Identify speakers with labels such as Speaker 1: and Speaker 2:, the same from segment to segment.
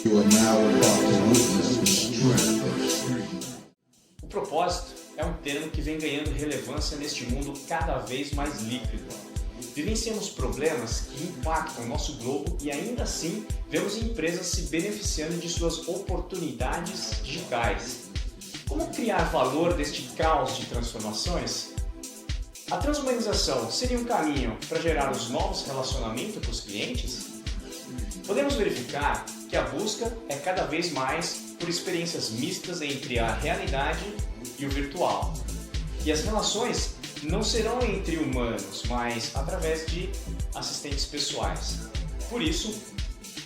Speaker 1: You are now about to witness the strength.
Speaker 2: O propósito é um termo que vem ganhando relevância neste mundo cada vez mais líquido. Vivenciamos problemas que impactam o nosso globo e ainda assim vemos empresas se beneficiando de suas oportunidades digitais. Como criar valor deste caos de transformações? A transhumanização seria um caminho para gerar os novos relacionamentos com os clientes? Podemos verificar que a busca é cada vez mais por experiências mistas entre a realidade e o virtual. E as relações não serão entre humanos, mas através de assistentes pessoais. Por isso,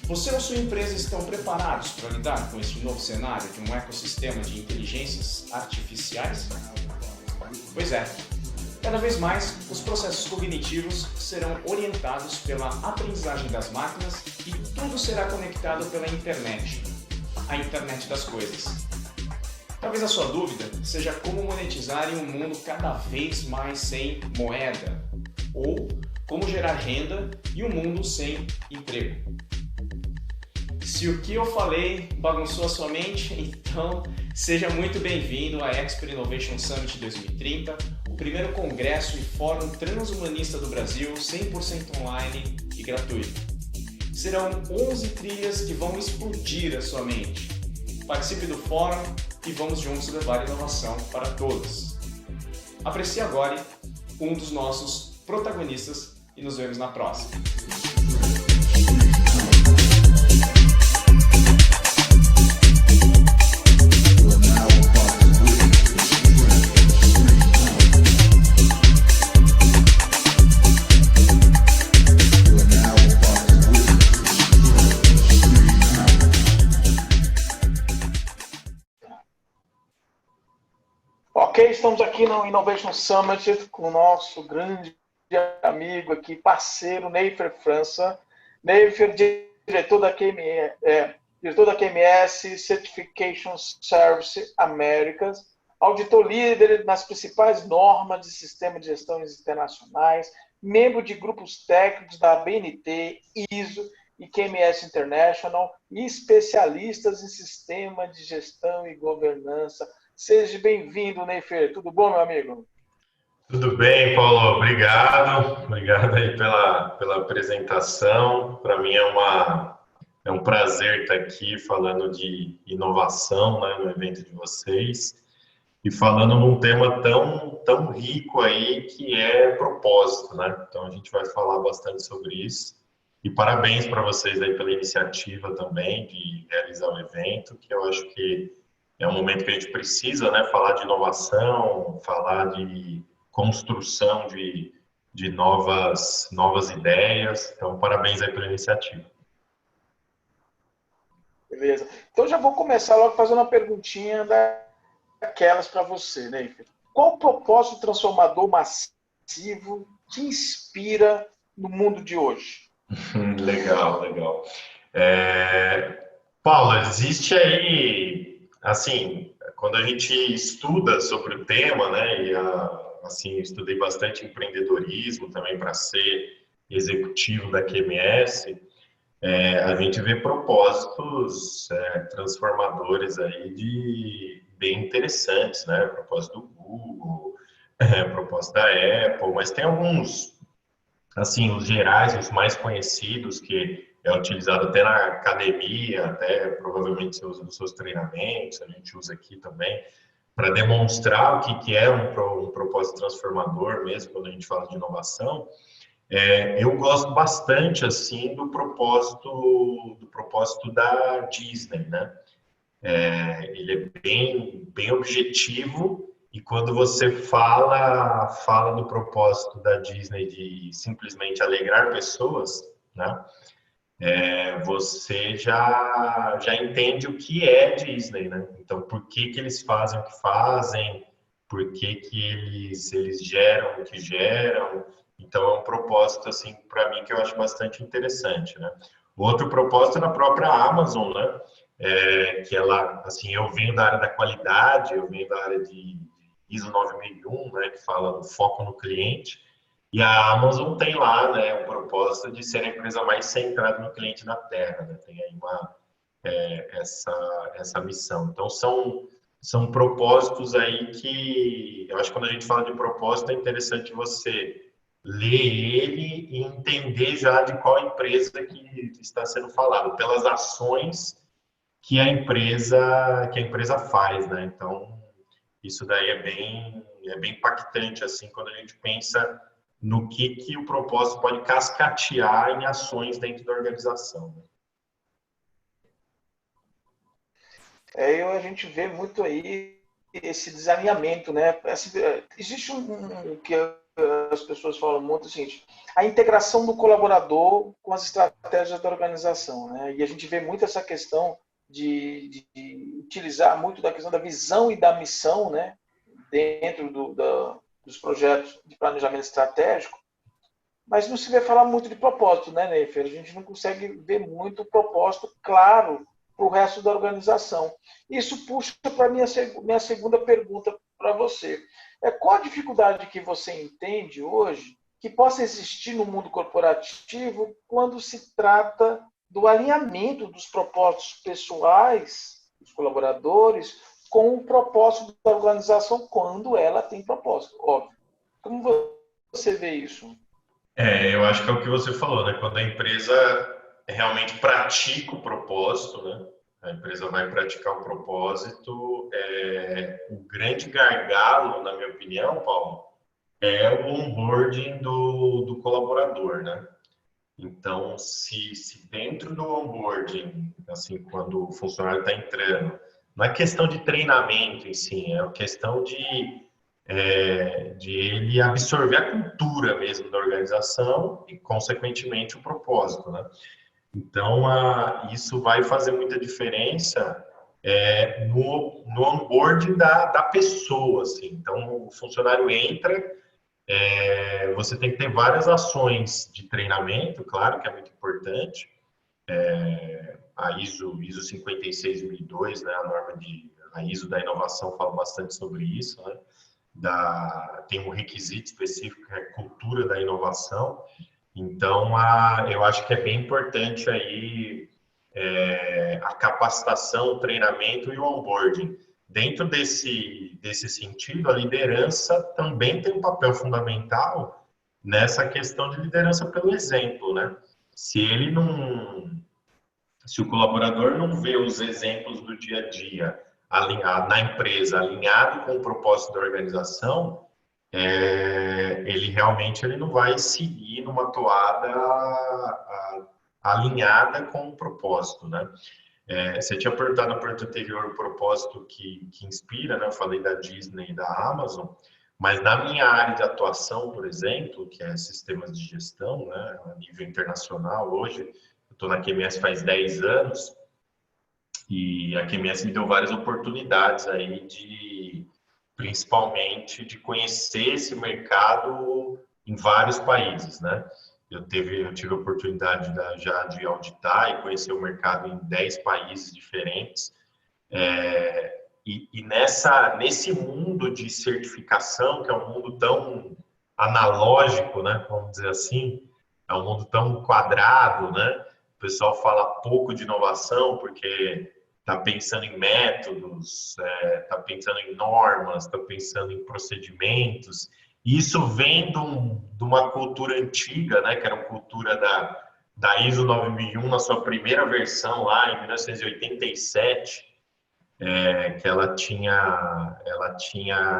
Speaker 2: você ou sua empresa estão preparados para lidar com este novo cenário de um ecossistema de inteligências artificiais? Pois é. Cada vez mais, os processos cognitivos serão orientados pela aprendizagem das máquinas e tudo será conectado pela internet, a internet das coisas. Talvez a sua dúvida seja como monetizar em um mundo cada vez mais sem moeda, ou como gerar renda em um mundo sem emprego. Se o que eu falei bagunçou a sua mente, então seja muito bem-vindo à Expert Innovation Summit 2030, o primeiro congresso e fórum transhumanista do Brasil, 100% online e gratuito. Serão 11 trilhas que vão explodir a sua mente. Participe do fórum e vamos juntos levar inovação para todos. Aprecie agora um dos nossos protagonistas e nos vemos na próxima.
Speaker 3: Ok, estamos aqui no Innovation Summit com o nosso grande amigo aqui, parceiro, Neifer França. Neifer, diretor da QMS Certification Service Americas, auditor líder nas principais normas de sistema de gestões internacionais, membro de grupos técnicos da BNT, ISO e QMS International e especialistas em sistema de gestão e governança. Seja bem-vindo, Neifer. Tudo bom, meu amigo?
Speaker 4: Tudo bem, Paulo. Obrigado. Obrigado aí pela apresentação. Para mim é um prazer estar aqui falando de inovação, né, no evento de vocês e falando num tema tão rico aí que é propósito, né? Então a gente vai falar bastante sobre isso. E parabéns para vocês aí pela iniciativa também de realizar o evento, que eu acho que é um momento que a gente precisa, né, falar de inovação, falar de construção de novas ideias. Então, parabéns aí pela iniciativa.
Speaker 3: Beleza. Então, já vou começar logo fazendo uma perguntinha daquelas para você, né? Qual o propósito transformador massivo te inspira no mundo de hoje?
Speaker 4: Legal. Paulo, existe aí... Assim, quando a gente estuda sobre o tema, né, e assim, estudei bastante empreendedorismo também para ser executivo da QMS, a gente vê propósitos transformadores aí bem interessantes, né, propósito do Google, propósito da Apple, mas tem alguns, assim, os gerais, os mais conhecidos que é utilizado até na academia, até provavelmente você usa nos seus treinamentos, a gente usa aqui também, para demonstrar o que é um propósito transformador mesmo, quando a gente fala de inovação. Eu gosto bastante, assim, do propósito da Disney, né? Ele é bem objetivo, e quando você fala do propósito da Disney de simplesmente alegrar pessoas, né? Você já entende o que é Disney, né? Então, por que eles fazem o que fazem, por que eles geram o que geram. Então, é um propósito, assim, para mim, que eu acho bastante interessante, né? O outro propósito é na própria Amazon, né? Que ela, assim, eu venho da área da qualidade, eu venho da área de ISO 9001, né? Que fala do foco no cliente. E a Amazon tem lá, né, o propósito de ser a empresa mais centrada no cliente na Terra, né? Tem aí essa missão. Então, são propósitos aí que, eu acho que quando a gente fala de propósito, é interessante você ler ele e entender já de qual empresa que está sendo falado, pelas ações que a empresa faz, né? Então, isso daí é bem impactante, assim, quando a gente pensa no que o propósito pode cascatear em ações dentro da organização.
Speaker 3: A gente vê muito aí esse desalinhamento, né? Existe que as pessoas falam muito o seguinte: a integração do colaborador com as estratégias da organização, né? E a gente vê muito essa questão de utilizar muito da questão da visão e da missão, né? Dentro dos projetos de planejamento estratégico, mas não se vê falar muito de propósito, né, Neifer? A gente não consegue ver muito propósito claro para o resto da organização. Isso puxa para a minha segunda pergunta para você. Qual a dificuldade que você entende hoje que possa existir no mundo corporativo quando se trata do alinhamento dos propósitos pessoais dos colaboradores com o propósito da organização quando ela tem propósito? Óbvio. Como você vê isso?
Speaker 4: Eu acho que é o que você falou, né? Quando a empresa realmente pratica o propósito, né? A empresa vai praticar o propósito. O grande gargalo, na minha opinião, Paulo, é o onboarding do colaborador, né? Então, se dentro do onboarding, assim, quando o funcionário está entrando, não é questão de treinamento em si, é questão de ele absorver a cultura mesmo da organização e, consequentemente, o propósito, né? Então, isso vai fazer muita diferença no onboarding da pessoa, assim. Então, o funcionário entra, você tem que ter várias ações de treinamento, claro que é muito importante. A ISO 56002, né, a ISO da inovação fala bastante sobre isso, né? Tem um requisito específico que é a cultura da inovação. Então, eu acho que é bem importante aí a capacitação, o treinamento e o onboarding. Dentro desse sentido, a liderança também tem um papel fundamental nessa questão de liderança pelo exemplo, né? Se o colaborador não vê os exemplos do dia a dia na empresa alinhado com o propósito da organização, ele não vai seguir numa toada alinhada com o propósito, né? Você tinha perguntado na pergunta anterior o propósito que inspira, né? Eu falei da Disney e da Amazon, mas na minha área de atuação, por exemplo, que é sistemas de gestão, né? A nível internacional, hoje, eu estou na QMS faz 10 anos, e a QMS me deu várias oportunidades aí principalmente de conhecer esse mercado em vários países, né? Eu tive a oportunidade já de auditar e conhecer o mercado em 10 países diferentes. Nesse mundo de certificação, que é um mundo tão analógico, né? Vamos dizer assim, é um mundo tão quadrado, né? O pessoal fala pouco de inovação porque está pensando em métodos, está pensando em normas, está pensando em procedimentos. Isso vem de uma cultura antiga, né, que era uma cultura da ISO 9001 na sua primeira versão lá em 1987, que ela tinha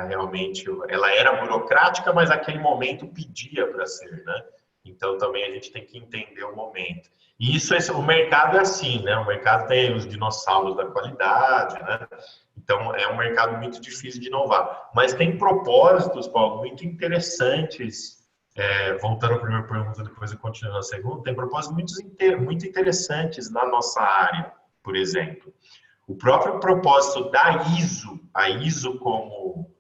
Speaker 4: realmente, ela era burocrática, mas naquele momento pedia para ser, né? Então também a gente tem que entender o momento. E o mercado é assim, né? O mercado tem os dinossauros da qualidade, né? Então é um mercado muito difícil de inovar. Mas tem propósitos, Paulo, muito interessantes. Voltando à primeira pergunta, depois eu continuo na segunda. Tem propósitos muito interessantes na nossa área, por exemplo. O próprio propósito da ISO, a ISO como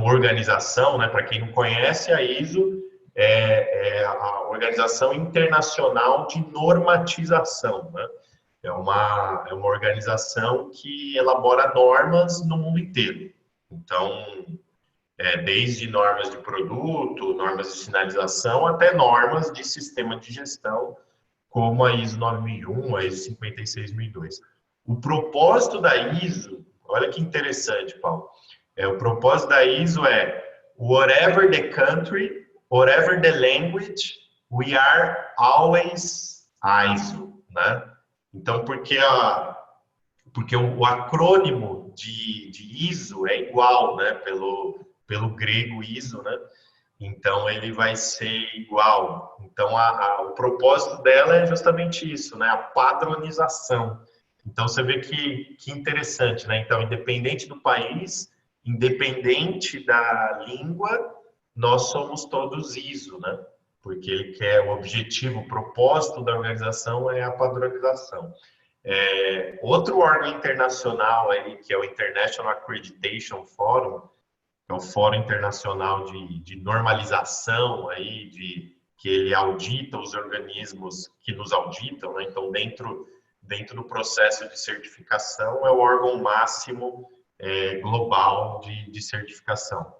Speaker 4: organização, né? Para quem não conhece, a ISO é a Organização Internacional de Normatização, né? É uma organização que elabora normas no mundo inteiro. Então, desde normas de produto, normas de sinalização, até normas de sistema de gestão, como a ISO 9001, a ISO 56002. O propósito da ISO, olha que interessante, Paulo. O propósito da ISO é whatever the country, whatever the language, we are always ISO, né? Então, porque o acrônimo de ISO é igual, né? Pelo grego ISO, né? Então, ele vai ser igual. Então, o propósito dela é justamente isso, né? A padronização. Então, você vê que interessante, né? Então, independente do país, independente da língua, nós somos todos ISO, né? Porque ele quer o objetivo, o propósito da organização é a padronização. Outro órgão internacional aí, que é o International Accreditation Forum, que é o Fórum Internacional de Normalização aí, que ele audita os organismos que nos auditam, né? Então, dentro do processo de certificação, é o órgão máximo global de certificação.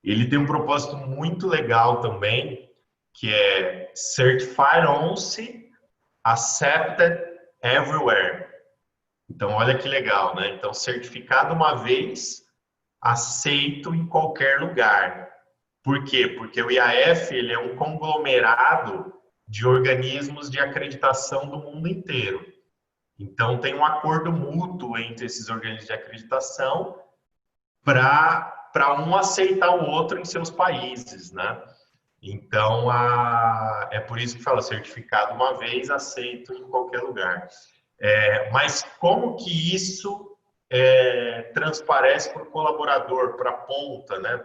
Speaker 4: Ele tem um propósito muito legal também, que é Certified Once, Accepted Everywhere. Então, olha que legal, né? Então, certificado uma vez, aceito em qualquer lugar. Por quê? Porque o IAF ele é um conglomerado de organismos de acreditação do mundo inteiro. Então, tem um acordo mútuo entre esses organismos de acreditação para um aceitar o outro em seus países, né? Então, é por isso que fala certificado uma vez, aceito em qualquer lugar. Mas como que isso transparece para o colaborador, para a ponta, né?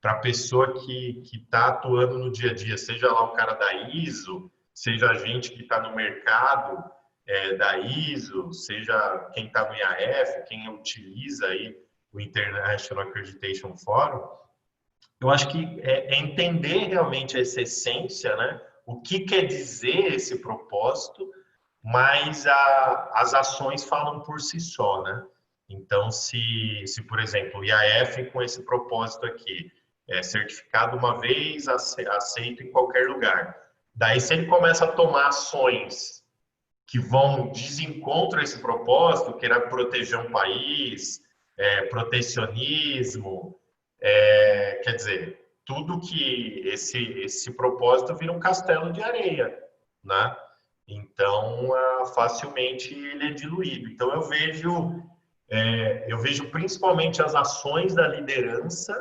Speaker 4: Para a pessoa que está atuando no dia a dia, seja lá o cara da ISO, seja a gente que está no mercado da ISO, seja quem está no IAF, quem utiliza aí o International Accreditation Forum. Eu acho que é entender realmente essa essência, né? O que quer dizer esse propósito, mas as ações falam por si só, né? Então, se por exemplo, o IAF com esse propósito aqui, certificado uma vez, aceito em qualquer lugar. Daí, se ele começa a tomar ações que vão desencontro a esse propósito, querer proteger um país, protecionismo, quer dizer, tudo que esse propósito vira um castelo de areia, né? Então, facilmente ele é diluído. Então, eu vejo principalmente as ações da liderança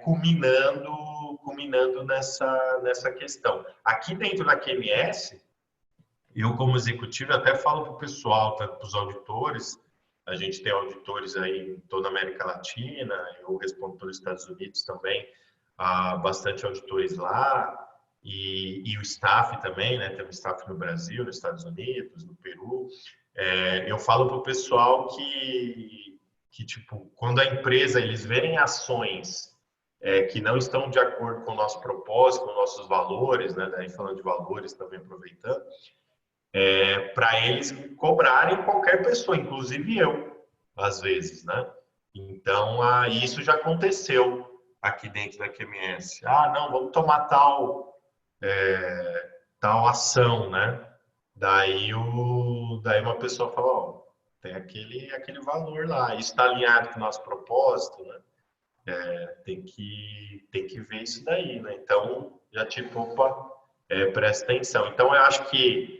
Speaker 4: culminando nessa questão. Aqui dentro da QMS, eu como executivo até falo para o pessoal, para os auditores, a gente tem auditores aí em toda a América Latina, eu respondo pelos Estados Unidos também, há bastante auditores lá, e o staff também, né? Tem um staff no Brasil, nos Estados Unidos, no Peru. Eu falo para o pessoal que, tipo, quando a empresa, eles verem ações que não estão de acordo com o nosso propósito, com nossos valores, né? Daí falando de valores também aproveitando, para eles cobrarem qualquer pessoa, inclusive eu, às vezes, né? Então, isso já aconteceu aqui dentro da QMS. Não, vamos tomar tal ação, né? Daí uma pessoa fala, ó, tem aquele valor lá, isso está alinhado com o nosso propósito, né? Tem que ver isso daí, né? Então, já tipo, opa, presta atenção. Então, eu acho que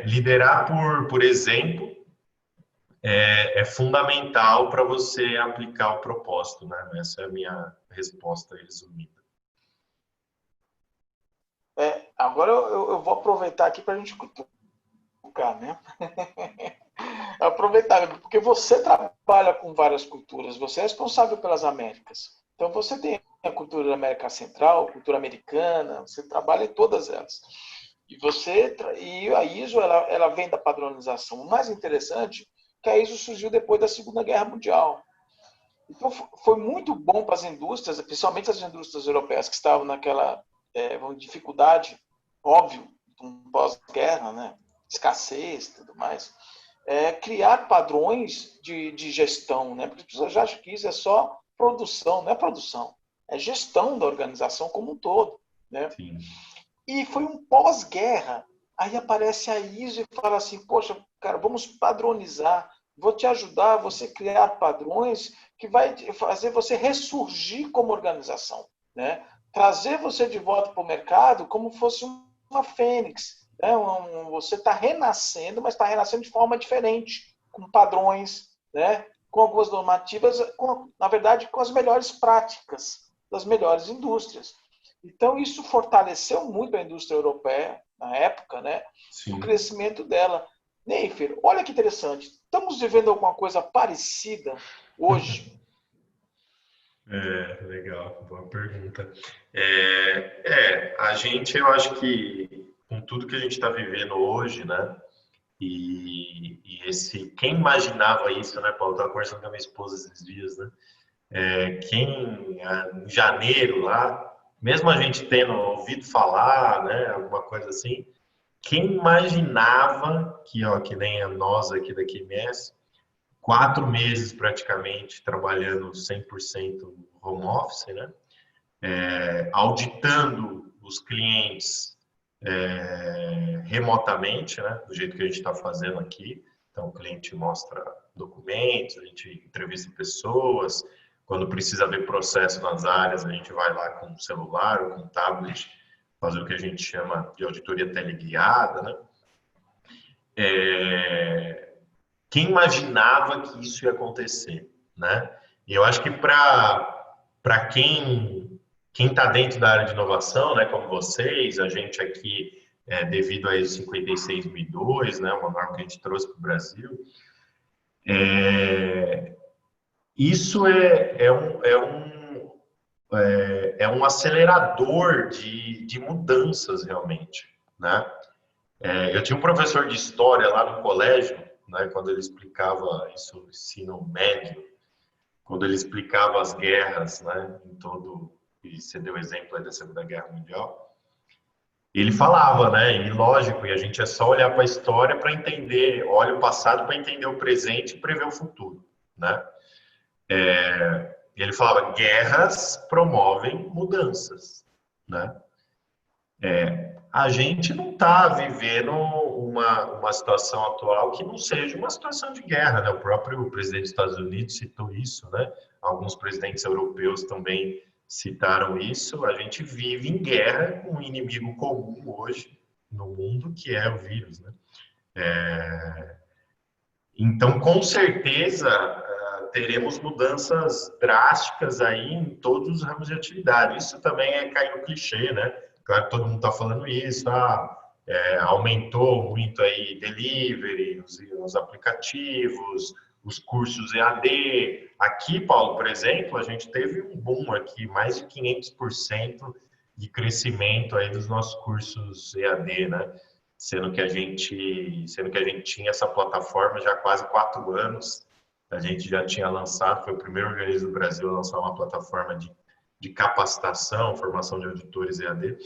Speaker 4: liderar por exemplo é fundamental para você aplicar o propósito, né? Essa é a minha resposta resumida.
Speaker 3: Agora eu vou aproveitar aqui para a gente cutucar, né? Aproveitar, porque você trabalha com várias culturas, você é responsável pelas Américas. Então você tem a cultura da América Central, a cultura americana, você trabalha em todas elas. E a ISO ela vem da padronização. O mais interessante é que a ISO surgiu depois da Segunda Guerra Mundial. Então foi muito bom para as indústrias, principalmente as indústrias europeias que estavam naquela dificuldade, óbvio, pós-guerra, né? Escassez e tudo mais, criar padrões de gestão, né? Porque as pessoas já acham que isso é só produção, não é produção, é gestão da organização como um todo, né?
Speaker 4: Sim.
Speaker 3: E foi um pós-guerra, aí aparece a ISO e fala assim, poxa, cara, vamos padronizar. Vou te ajudar a você criar padrões que vai fazer você ressurgir como organização, né? Trazer você de volta para o mercado como fosse uma fênix, né? Você está renascendo, mas está renascendo de forma diferente, com padrões, né? Com algumas normativas, na verdade, com as melhores práticas das melhores indústrias. Então, isso fortaleceu muito a indústria europeia, na época, né?
Speaker 4: Sim.
Speaker 3: O crescimento dela. Neifer, olha que interessante. Estamos vivendo alguma coisa parecida hoje?
Speaker 4: Legal, boa pergunta. A gente, eu acho que com tudo que a gente está vivendo hoje, né? E quem imaginava isso, né, Paulo? Eu estava conversando com a minha esposa esses dias, né? Em janeiro lá, mesmo a gente tendo ouvido falar, né, alguma coisa assim, quem imaginava que nem nós aqui da QMS, 4 meses praticamente trabalhando 100% home office, né? Auditando os clientes remotamente, né? Do jeito que a gente está fazendo aqui. Então, o cliente mostra documentos, a gente entrevista pessoas. Quando precisa ver processo nas áreas, a gente vai lá com o celular ou com o tablet, fazer o que a gente chama de auditoria teleguiada, né? Quem imaginava que isso ia acontecer, né? E eu acho que para quem está dentro da área de inovação, né, como vocês, a gente aqui, devido a ISO 56002, né, uma norma que a gente trouxe para o Brasil, isso é um acelerador de mudanças realmente, né? Eu tinha um professor de história lá no colégio, né, quando ele explicava isso no ensino médio, quando ele explicava as guerras, né, e você deu exemplo aí da Segunda Guerra Mundial, ele falava, né, e lógico, e a gente é só olhar para a história para entender, olha o passado para entender o presente e prever o futuro, né? Ele falava, guerras promovem mudanças, né? A gente não está vivendo uma situação atual que não seja uma situação de guerra, né? O próprio presidente dos Estados Unidos citou isso, né? Alguns presidentes europeus também citaram isso. A gente vive em guerra com um inimigo comum hoje no mundo, que é o vírus, né? Então, com certeza, teremos mudanças drásticas aí em todos os ramos de atividade. Isso também é cair no clichê, né? Claro que todo mundo está falando isso, aumentou muito aí delivery, os aplicativos, os cursos EAD. Aqui, Paulo, por exemplo, a gente teve um boom aqui, mais de 500% de crescimento aí dos nossos cursos EAD, né? Sendo que a gente tinha essa plataforma já há quase 4 anos. A gente já tinha lançado, foi o primeiro organismo do Brasil a lançar uma plataforma de capacitação, formação de auditores EAD.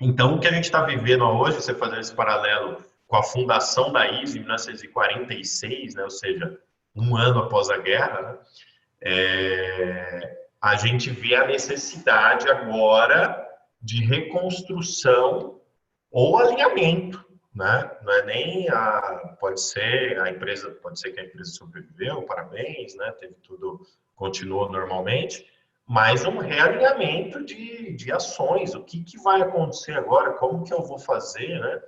Speaker 4: Então, o que a gente está vivendo hoje, você fazendo esse paralelo com a fundação da ISO em 1946, né, ou seja, 1 ano após a guerra, né, a gente vê a necessidade agora de reconstrução ou alinhamento, né? Não é nem pode ser que a empresa sobreviveu, parabéns, né? Teve tudo, continuou normalmente, mas um realinhamento de ações. O que vai acontecer agora? Como que eu vou fazer, né?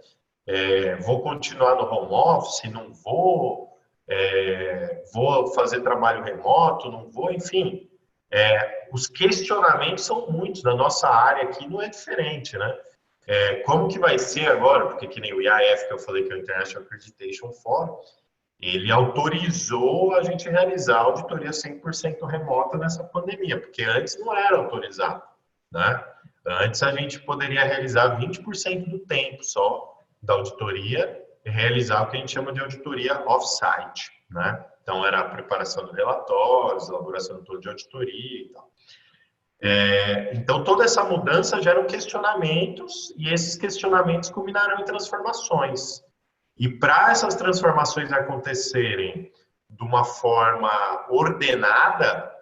Speaker 4: Vou continuar no home office? Não vou? Vou fazer trabalho remoto? Não vou? Enfim, os questionamentos são muitos. Na nossa área aqui não é diferente, né? Como que vai ser agora? Porque que nem o IAF, que eu falei, que é o International Accreditation Forum, ele autorizou a gente realizar a auditoria 100% remota nessa pandemia, porque antes não era autorizado, né? Antes a gente poderia realizar 20% do tempo só da auditoria e realizar o que a gente chama de auditoria off-site, né? Então era a preparação de relatórios, elaboração do plano de auditoria e tal. Então, toda essa mudança gera questionamentos e esses questionamentos culminarão em transformações. E para essas transformações acontecerem de uma forma ordenada,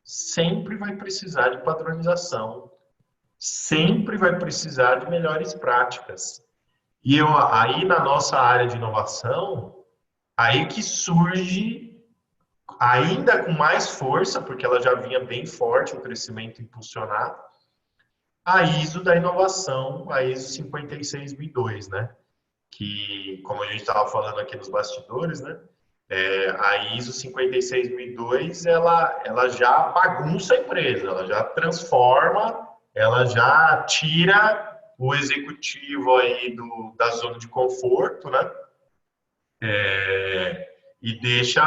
Speaker 4: sempre vai precisar de padronização, sempre vai precisar de melhores práticas. E aí na nossa área de inovação, aí que surge ainda com mais força, porque ela já vinha bem forte, o crescimento impulsionado, a ISO da inovação, a ISO 56002, né? Que, como a gente estava falando aqui nos bastidores, né? A ISO 56002, ela já bagunça a empresa, ela já transforma, ela já tira o executivo aí da zona de conforto, né? E deixa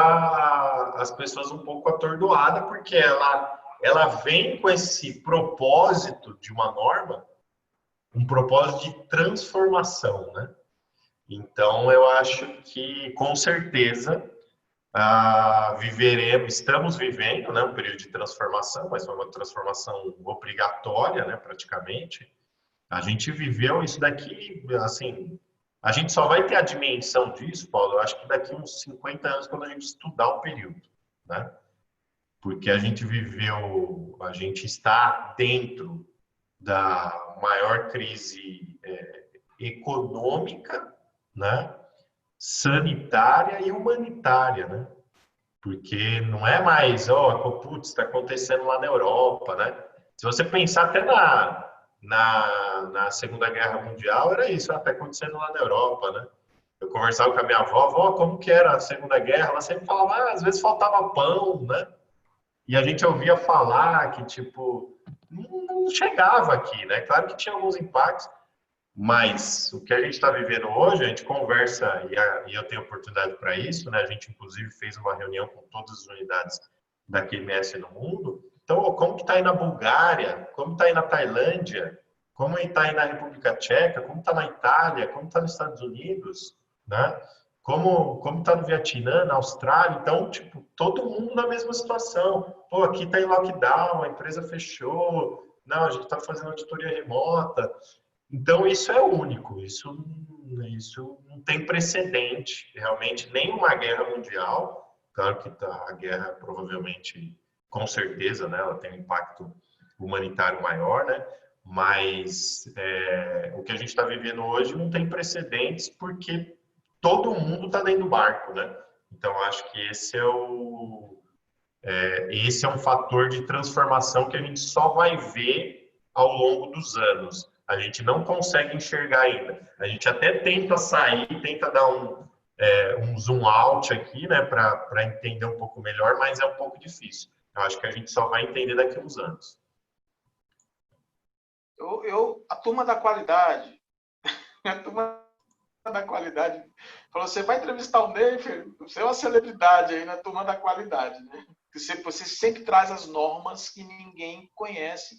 Speaker 4: as pessoas um pouco atordoadas, porque ela vem com esse propósito de uma norma, um propósito de transformação, né? Então, eu acho que, com certeza, estamos vivendo, né, um período de transformação, mas foi uma transformação obrigatória, né, praticamente. A gente viveu isso daqui, assim, a gente só vai ter a dimensão disso, Paulo, eu acho que daqui uns 50 anos, quando a gente estudar o período, né? Porque a gente viveu, a gente está dentro da maior crise econômica, né? Sanitária e humanitária, né? Porque não é mais, putz, está acontecendo lá na Europa, né? Se você pensar até na Segunda Guerra Mundial, era isso, está acontecendo lá na Europa, né? Eu conversava com a minha avó, como que era a Segunda Guerra? Ela sempre falava, às vezes faltava pão, né? E a gente ouvia falar que, tipo, não chegava aqui, né? Claro que tinha alguns impactos, mas o que a gente está vivendo hoje, a gente conversa, e eu tenho oportunidade para isso, né? A gente, inclusive, fez uma reunião com todas as unidades da QMS no mundo. Então, como que está aí na Bulgária? Como está aí na Tailândia? Como está aí na República Tcheca? Como está na Itália? Como está nos Estados Unidos? Né? Como está no Vietnã, na Austrália? Então, tipo, todo mundo na mesma situação. Pô, aqui está em lockdown, a empresa fechou. Não, a gente está fazendo auditoria remota. Então, isso é único, isso não tem precedente, realmente, nenhuma guerra mundial. Claro que a guerra, provavelmente, com certeza, né, ela tem um impacto humanitário maior, né? Mas o que a gente está vivendo hoje não tem precedentes porque todo mundo está dentro do barco, né? Então, acho que esse é um fator de transformação que a gente só vai ver ao longo dos anos. A gente não consegue enxergar ainda. A gente até tenta sair, tenta dar um zoom out aqui, né, para entender um pouco melhor, mas é um pouco difícil. Eu acho que a gente só vai entender daqui a uns anos.
Speaker 3: A turma da qualidade, falou, você vai entrevistar o Ney, você é uma celebridade aí na turma da qualidade, né? Você sempre traz as normas que ninguém conhece,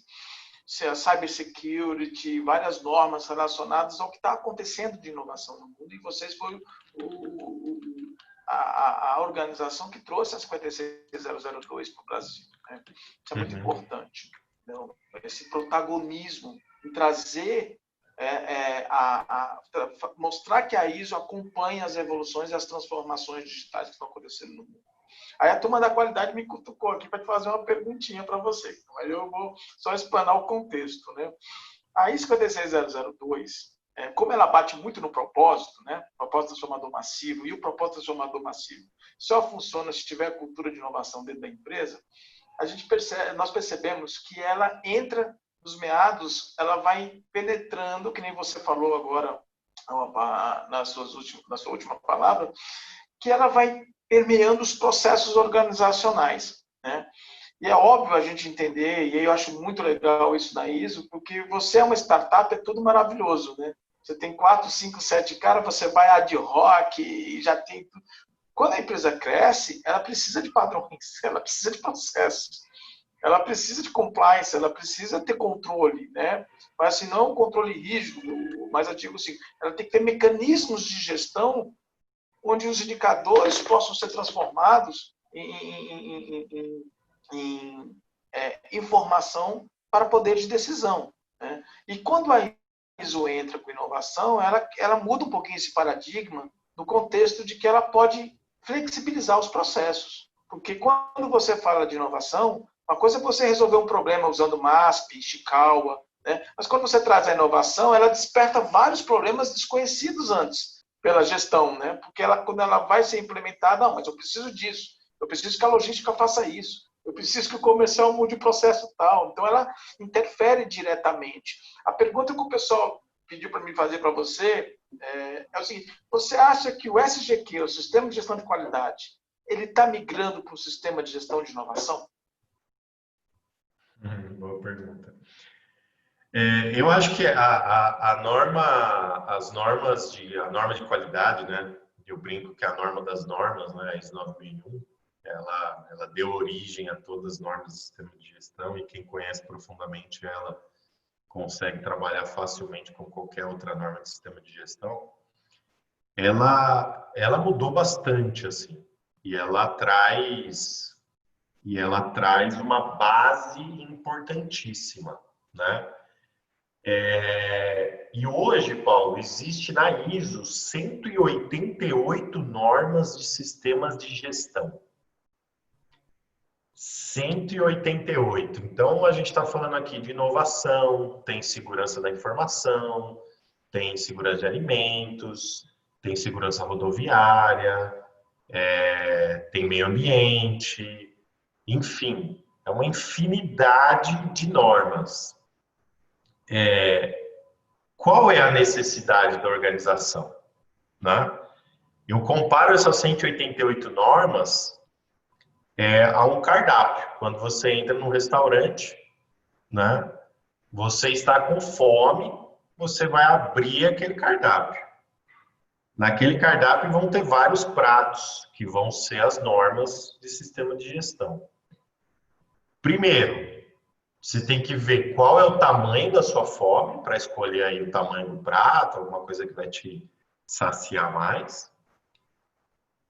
Speaker 3: a cybersecurity, várias normas relacionadas ao que está acontecendo de inovação no mundo, e vocês foram a organização que trouxe a 56002 para o Brasil, né? Isso é muito importante. Então, esse protagonismo em trazer, mostrar que a ISO acompanha as evoluções e as transformações digitais que estão acontecendo no mundo. Aí a turma da qualidade me cutucou aqui para fazer uma perguntinha para você, mas eu vou só explanar o contexto, né? A ISO 56002, como ela bate muito no propósito, né? Propósito transformador massivo, e o propósito transformador massivo só funciona se tiver cultura de inovação dentro da empresa, nós percebemos que ela entra nos meados, ela vai penetrando, que nem você falou agora na sua última palavra, que ela vai permeando os processos organizacionais, né? E é óbvio a gente entender, e eu acho muito legal isso na ISO, porque você é uma startup, é tudo maravilhoso, né? Você tem 4, 5, 7 caras, você vai ad hoc e já tem tudo. Quando a empresa cresce, ela precisa de padrões, ela precisa de processos, ela precisa de compliance, ela precisa ter controle, né? Mas assim, não é um controle rígido, mas eu digo assim, ela tem que ter mecanismos de gestão onde os indicadores possam ser transformados em informação para poder de decisão, né? E quando a ISO entra com inovação, ela muda um pouquinho esse paradigma no contexto de que ela pode flexibilizar os processos. Porque quando você fala de inovação, uma coisa é você resolver um problema usando MASP, Ishikawa, né? Mas quando você traz a inovação, ela desperta vários problemas desconhecidos antes pela gestão, né? Porque quando ela vai ser implementada, não, mas eu preciso disso, eu preciso que a logística faça isso, eu preciso que o comercial mude o processo tal. Então, ela interfere diretamente. A pergunta que o pessoal pediu para mim fazer para você é o seguinte: você acha que o SGQ, o Sistema de Gestão de Qualidade, ele está migrando para o Sistema de Gestão de Inovação?
Speaker 4: Boa pergunta. Eu acho que a norma de qualidade, né? Eu brinco que a norma das normas, né? A ISO 9001, ela deu origem a todas as normas do sistema de gestão, e quem conhece profundamente ela consegue trabalhar facilmente com qualquer outra norma de sistema de gestão. Ela mudou bastante, assim, e ela traz uma base importantíssima, né? E hoje, Paulo, existe na ISO 188 normas de sistemas de gestão. 188. Então, a gente está falando aqui de inovação, tem segurança da informação, tem segurança de alimentos, tem segurança rodoviária, tem meio ambiente, enfim, é uma infinidade de normas. Qual é a necessidade da organização, né? Eu comparo essas 188 normas a um cardápio. Quando você entra num restaurante, né, você está com fome, você vai abrir aquele cardápio. Naquele cardápio vão ter vários pratos, que vão ser as normas de sistema de gestão. Primeiro, você tem que ver qual é o tamanho da sua fome, para escolher aí o tamanho do prato, alguma coisa que vai te saciar mais.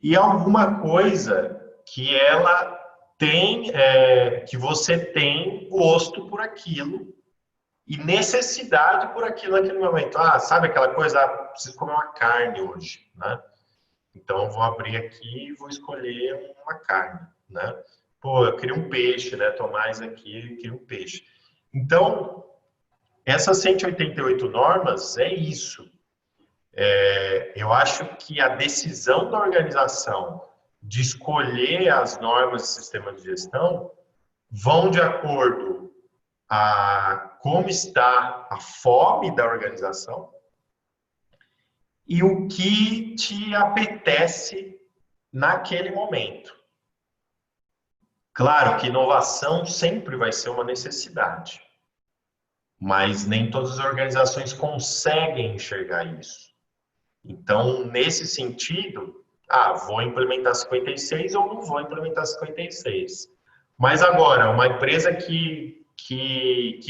Speaker 4: E alguma coisa que ela tem, que você tem gosto por aquilo e necessidade por aquilo naquele momento. Sabe aquela coisa, preciso comer uma carne hoje, né? Então eu vou abrir aqui e vou escolher uma carne, né? Pô, eu queria um peixe, né? Tomás aqui, eu queria um peixe. Então, essas 188 normas é isso. Eu acho que a decisão da organização de escolher as normas de sistema de gestão vão de acordo a como está a fome da organização e o que te apetece naquele momento. Claro que inovação sempre vai ser uma necessidade, mas nem todas as organizações conseguem enxergar isso. Então, nesse sentido, vou implementar 56 ou não vou implementar 56. Mas agora, uma empresa que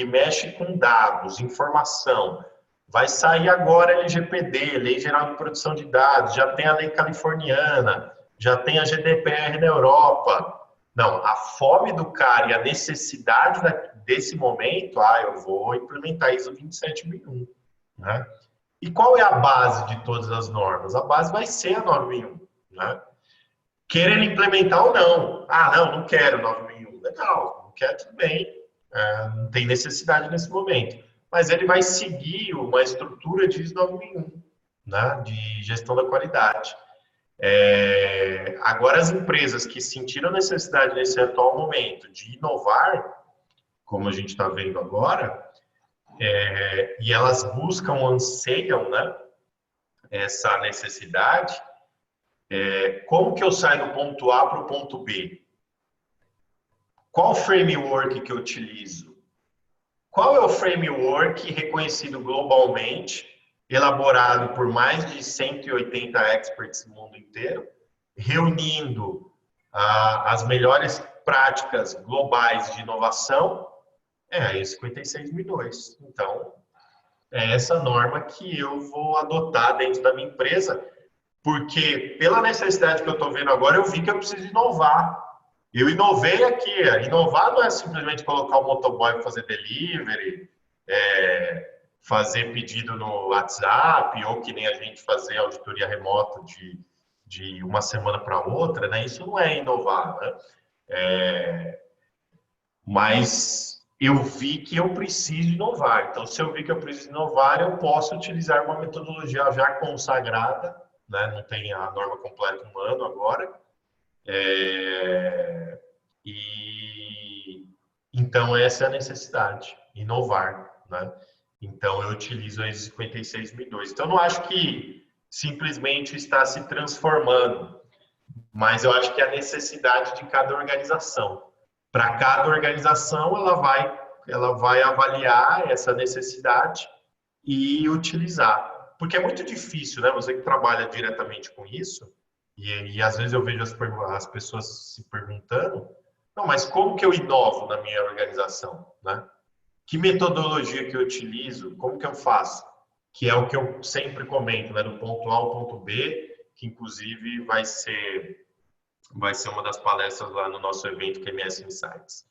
Speaker 4: mexe com dados, informação, vai sair agora LGPD, Lei Geral de Proteção de Dados, já tem a lei californiana, já tem a GDPR na Europa. Não, a fome do cara e a necessidade desse momento, eu vou implementar ISO 27001, né? E qual é a base de todas as normas? A base vai ser a 9001, né? Querendo implementar ou não. Não quero 9001. Legal, não quer, tudo bem. Não tem necessidade nesse momento. Mas ele vai seguir uma estrutura de ISO 9001, né? De gestão da qualidade. Agora, as empresas que sentiram necessidade nesse atual momento de inovar, como a gente está vendo agora, e elas buscam, anseiam, né, essa necessidade, como que eu saio do ponto A para o ponto B? Qual framework que eu utilizo? Qual é o framework reconhecido globalmente, elaborado por mais de 180 experts no mundo inteiro, reunindo as melhores práticas globais de inovação? A ISO 56002. Então, é essa norma que eu vou adotar dentro da minha empresa, porque pela necessidade que eu estou vendo agora, eu vi que eu preciso inovar. Eu inovei aqui. Inovar não é simplesmente colocar o motoboy para fazer delivery, fazer pedido no WhatsApp, ou que nem a gente fazer auditoria remota de uma semana para outra, né? Isso não é inovar, né? Mas eu vi que eu preciso inovar. Então, se eu vi que eu preciso inovar, eu posso utilizar uma metodologia já consagrada, né? Não tem a norma completa um ano agora. E então essa é a necessidade, inovar, né? Então eu utilizo a ISO 56002. Então não acho que simplesmente está se transformando, mas eu acho que é a necessidade de cada organização. Para cada organização ela vai avaliar essa necessidade e utilizar. Porque é muito difícil, né? Você que trabalha diretamente com isso, e às vezes eu vejo as pessoas se perguntando, não, mas como que eu inovo na minha organização, né? Que metodologia que eu utilizo? Como que eu faço? Que é o que eu sempre comento, né? Do ponto A ao ponto B, que inclusive vai ser uma das palestras lá no nosso evento QMS Insights.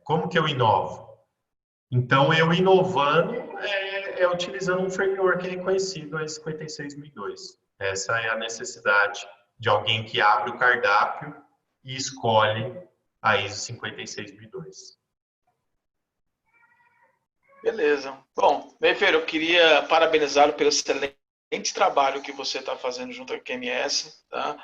Speaker 4: Como que eu inovo? Então, eu inovando é utilizando um framework reconhecido, a 56002. Essa é a necessidade de alguém que abre o cardápio e escolhe a ISO 56002.
Speaker 3: Beleza. Bom, Neifeiro, eu queria parabenizá-lo pelo excelente trabalho que você está fazendo junto à QMS, tá?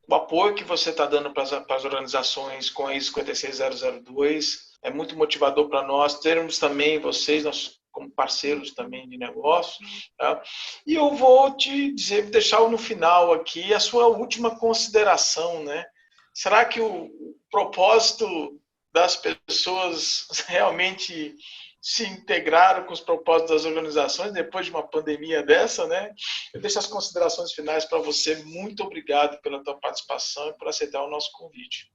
Speaker 3: O apoio que você está dando para as organizações com a ISO 56002 é muito motivador para nós termos também vocês, nós como parceiros também de negócio, tá? E eu vou te dizer, deixar no final aqui a sua última consideração, né? Será que o propósito das pessoas realmente se integraram com os propósitos das organizações depois de uma pandemia dessa, né? Eu deixo as considerações finais para você. Muito obrigado pela tua participação e por aceitar o nosso convite.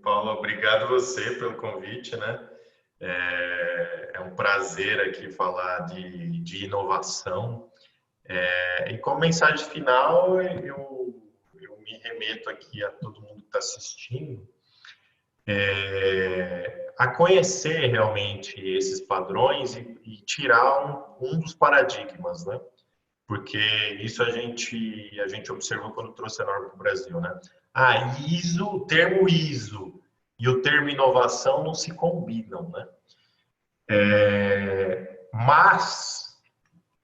Speaker 4: Paulo, obrigado você pelo convite, né? É um prazer aqui falar de inovação. E como mensagem final, eu me remeto aqui a todo mundo que está assistindo, a conhecer realmente esses padrões e tirar um dos paradigmas, né? Porque isso a gente observou quando trouxe a norma para o Brasil, né? ISO, o termo ISO e o termo inovação não se combinam, né? Mas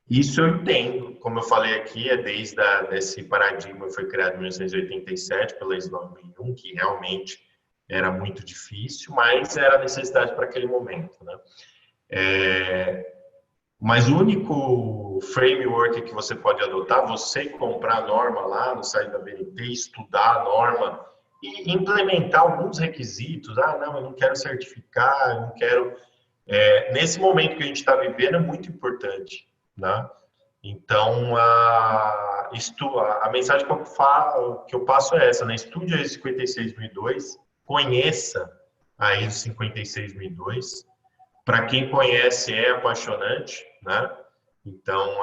Speaker 4: isso eu entendo, como eu falei aqui, desde esse paradigma foi criado em 1987 pela ISO 9001, que realmente era muito difícil, mas era necessidade para aquele momento, né? Mas o único framework que você pode adotar, você comprar a norma lá no site da BNT, estudar a norma e implementar alguns requisitos. Não, eu não quero certificar, eu não quero... nesse momento que a gente está vivendo é muito importante, né? Então, a mensagem que eu passo é essa, né? Estude a ISO 56002, conheça a ISO 56002. Para quem conhece, é apaixonante, né? Então,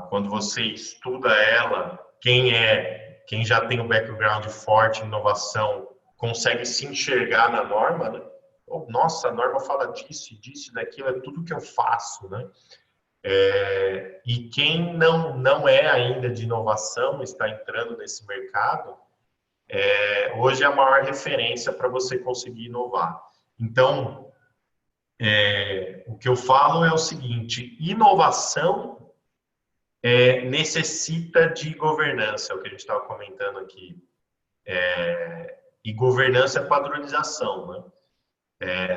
Speaker 4: quando você estuda ela, quem já tem um background forte em inovação, consegue se enxergar na norma, né? Nossa, a norma fala disso, disso, daquilo, é tudo que eu faço, né? E quem não é ainda de inovação, está entrando nesse mercado, hoje é a maior referência para você conseguir inovar. Então, o que eu falo é o seguinte: inovação necessita de governança, é o que a gente estava comentando aqui. E governança é padronização, né?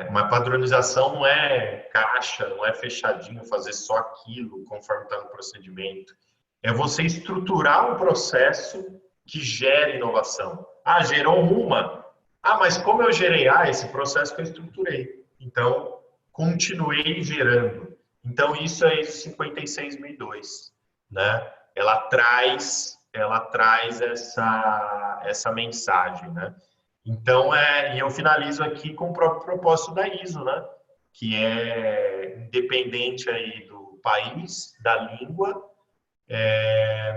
Speaker 4: Uma padronização não é caixa, não é fechadinho, fazer só aquilo conforme está no procedimento. É você estruturar um processo que gere inovação. Gerou uma. Mas como eu gerei? Esse processo que eu estruturei. Então, continuei gerando. Então, isso é ISO 56002, né? Ela traz essa mensagem, né? Então, e eu finalizo aqui com o próprio propósito da ISO, né? Que é independente aí do país, da língua,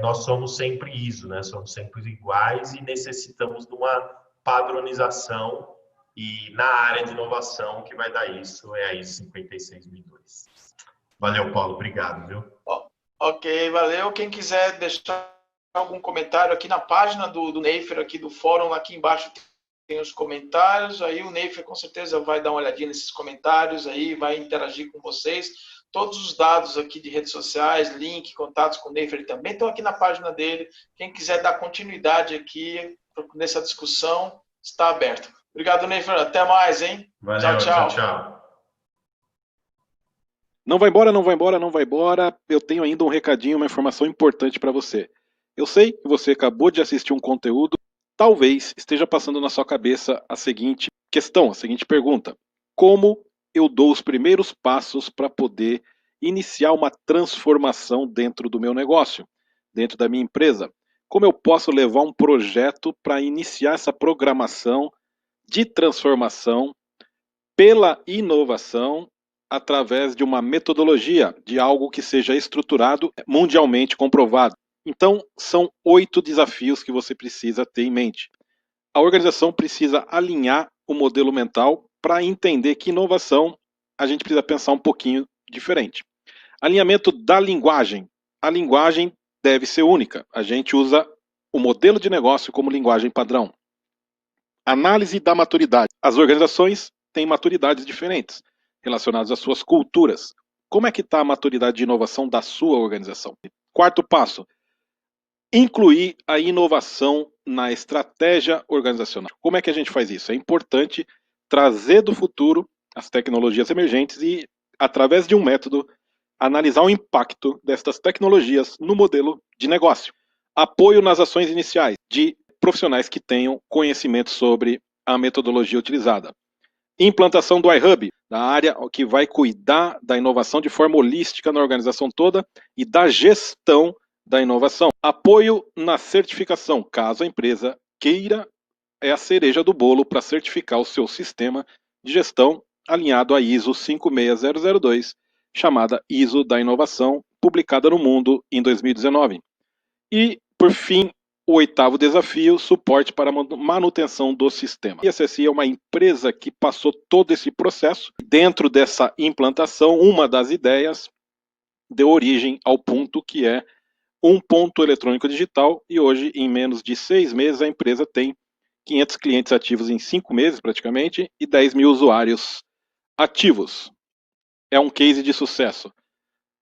Speaker 4: nós somos sempre ISO, né? Somos sempre iguais e necessitamos de uma padronização, e na área de inovação que vai dar isso é a ISO 56002. Valeu, Paulo, obrigado, viu?
Speaker 3: Ok, valeu. Quem quiser deixar algum comentário aqui na página do Neifeiro, aqui do fórum, aqui embaixo tem os comentários, aí o Neifer com certeza vai dar uma olhadinha nesses comentários, aí vai interagir com vocês. Todos os dados aqui de redes sociais, link, contatos com o Neifer também estão aqui na página dele. Quem quiser dar continuidade aqui nessa discussão, está aberto. Obrigado, Neifer. Até mais, hein?
Speaker 4: Valeu,
Speaker 3: tchau.
Speaker 4: Tchau.
Speaker 5: Não vai embora, não vai embora, não vai embora. Eu tenho ainda um recadinho, uma informação importante para você. Eu sei que você acabou de assistir um conteúdo, talvez esteja passando na sua cabeça a seguinte questão, a seguinte pergunta: como eu dou os primeiros passos para poder iniciar uma transformação dentro do meu negócio, dentro da minha empresa? Como eu posso levar um projeto para iniciar essa programação de transformação pela inovação através de uma metodologia, de algo que seja estruturado, mundialmente comprovado? Então, são 8 desafios que você precisa ter em mente. A organização precisa alinhar o modelo mental para entender que inovação a gente precisa pensar um pouquinho diferente. Alinhamento da linguagem. A linguagem deve ser única. A gente usa o modelo de negócio como linguagem padrão. Análise da maturidade. As organizações têm maturidades diferentes, relacionadas às suas culturas. Como é que está a maturidade de inovação da sua organização? Quarto passo: incluir a inovação na estratégia organizacional. Como é que a gente faz isso? É importante trazer do futuro as tecnologias emergentes e, através de um método, analisar o impacto destas tecnologias no modelo de negócio. Apoio nas ações iniciais de profissionais que tenham conhecimento sobre a metodologia utilizada. Implantação do iHub, da área que vai cuidar da inovação de forma holística na organização toda e da gestão da inovação. Apoio na certificação, caso a empresa queira, é a cereja do bolo para certificar o seu sistema de gestão alinhado à ISO 56002, chamada ISO da inovação, publicada no mundo em 2019. E, por fim, o 8º desafio: suporte para manutenção do sistema. A ISSI é uma empresa que passou todo esse processo. Dentro dessa implantação, uma das ideias deu origem ao ponto, que é um ponto eletrônico digital, e hoje, em menos de 6 meses, a empresa tem 500 clientes ativos em 5 meses, praticamente, e 10 mil usuários ativos. É um case de sucesso.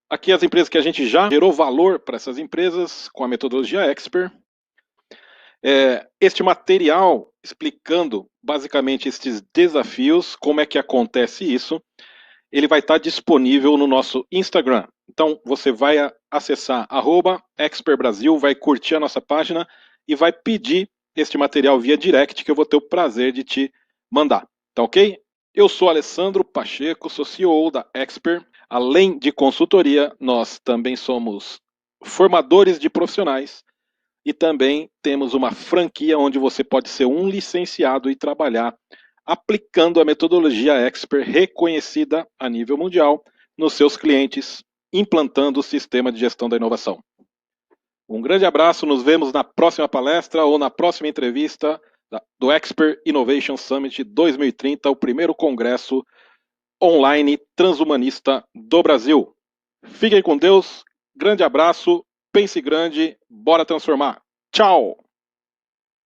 Speaker 5: Aqui as empresas que a gente já gerou valor para essas empresas com a metodologia Expert. Este material explicando basicamente estes desafios, como é que acontece isso, ele vai estar disponível no nosso Instagram. Então você vai acessar @expertbrasil, vai curtir a nossa página e vai pedir este material via direct, que eu vou ter o prazer de te mandar. Tá ok? Eu sou Alessandro Pacheco, sou CEO da Expert. Além de consultoria, nós também somos formadores de profissionais e também temos uma franquia onde você pode ser um licenciado e trabalhar aplicando a metodologia Expert, reconhecida a nível mundial, nos seus clientes, implantando o sistema de gestão da inovação. Um grande abraço, nos vemos na próxima palestra ou na próxima entrevista do Expert Innovation Summit 2030, o primeiro congresso online transhumanista do Brasil. Fiquem com Deus, grande abraço, pense grande, bora transformar. Tchau!